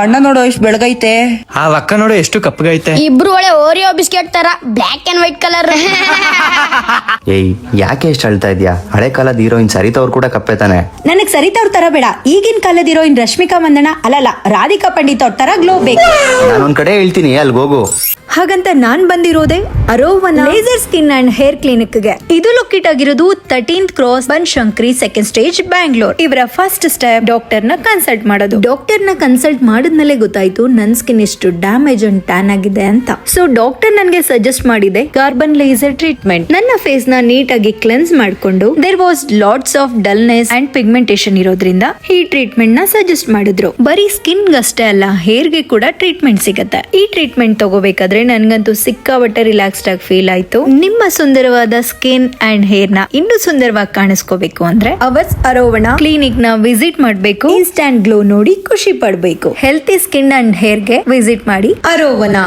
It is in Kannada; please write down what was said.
ಅಣ್ಣ ನೋಡು ಎಷ್ಟು ಬೆಳಗೈತೆ. ಆ ಅಕ್ಕ ನೋಡು ಎಷ್ಟು ಕಪ್ಪಗೈತೆ. ಇಬ್ರು ಒಳ್ಳೆ ಓರಿಯೋ ಬಿಸ್ಕೆಟ್ ತರ ಬ್ಲಾಕ್ ಅಂಡ್ ವೈಟ್ ಕಲರ್. ಏಯ್ ಯಾಕೆ ಎಷ್ಟು ಅಳ್ತಾ ಇದ್ಯಾ? ಹಳೆ ಕಾಲದ ಹೀರೋಯಿನ್ ಸರಿತಾ ಅವ್ರು ಕೂಡ ಕಪ್ಪೆ ತಾನೆ. ನನಗ್ ಸರಿತಾ ಅವ್ರ ತರ ಬೇಡ, ಈಗಿನ ಕಾಲದ ಹೀರೋಯಿನ್ ರಶ್ಮಿಕಾ ಮಂದಣ್ಣ ಅಲ್ಲಲ್ಲ ರಾಧಿಕಾ ಪಂಡಿತ್ ಅವ್ರ ತರ ಗ್ಲೋ ಬೇಕು. ನಾನೊಂದ್ ಕಡೆ ಹೇಳ್ತೀನಿ, ಅಲ್ಗೋಗು. ಹಾಗಂತ ನಾನ್ ಬಂದಿರೋದೆ ಅರೋವನ laser skin and hair clinic ಗೆ. ಇದು ಲೊಕೇಟ್ ಆಗಿರೋದು 13th cross Banashankari second stage Bangalore. ಇವರ ಫಸ್ಟ್ ಸ್ಟೆಪ್ ಡಾಕ್ಟರ್ ನ ಕನ್ಸಲ್ಟ್ ಮಾಡೋದು. ಡಾಕ್ಟರ್ ನ ಕನ್ಸಲ್ಟ್ ಮಾಡಿದ್ಮೇಲೆ ಗೊತ್ತಾಯ್ತು ನನ್ ಸ್ಕಿನ್ ಎಷ್ಟು ಡ್ಯಾಮೇಜ್ ಅಂಡ್ ಟ್ಯಾನ್ ಆಗಿದೆ ಅಂತ. ಸೊ ಡಾಕ್ಟರ್ ನನ್ಗೆ ಸಜೆಸ್ಟ್ ಮಾಡಿದೆ ಕಾರ್ಬನ್ ಲೇಸರ್ ಟ್ರೀಟ್ಮೆಂಟ್. ನನ್ನ ಫೇಸ್ ನ ನೀಟ್ ಆಗಿ ಕ್ಲೆನ್ಸ್ ಮಾಡ್ಕೊಂಡು there was lots of dullness and pigmentation ಇರೋದ್ರಿಂದ ಈ ಟ್ರೀಟ್ಮೆಂಟ್ ನ ಸಜೆಸ್ಟ್ ಮಾಡಿದ್ರು. ಬರೀ ಸ್ಕಿನ್ ಗಷ್ಟೇ ಅಲ್ಲ, ಹೇರ್ ಗೆ ಕೂಡ ಟ್ರೀಟ್ಮೆಂಟ್ ಸಿಗುತ್ತೆ. ಈ ಟ್ರೀಟ್ಮೆಂಟ್ ತಗೋಬೇಕಾದ್ರೆ ನನ್ಗಂತೂ ಸಿಕ್ಕಾಪಟ್ಟೆ ರಿಲ್ಯಾಕ್ಸ್ಡ್ ಆಗಿ ಫೀಲ್ ಆಯ್ತು. ನಿಮ್ಮ ಸುಂದರವಾದ ಸ್ಕಿನ್ ಅಂಡ್ ಹೇರ್ ನ ಇನ್ನೂ ಸುಂದರವಾಗಿ ಕಾಣಿಸ್ಕೋಬೇಕು ಅಂದ್ರೆ ಅವರ್ಸ್ ಅರೋವಣ ಕ್ಲಿನಿಕ್ ನ ವಿಸಿಟ್ ಮಾಡಬೇಕು. ಇನ್ಸ್ಟಂಟ್ ಗ್ಲೋ ನೋಡಿ ಖುಷಿ ಪಡಬೇಕು. ಹೆಲ್ತಿ ಸ್ಕಿನ್ ಅಂಡ್ ಹೇರ್ ಗೆ ವಿಸಿಟ್ ಮಾಡಿ ಅರೋವನ.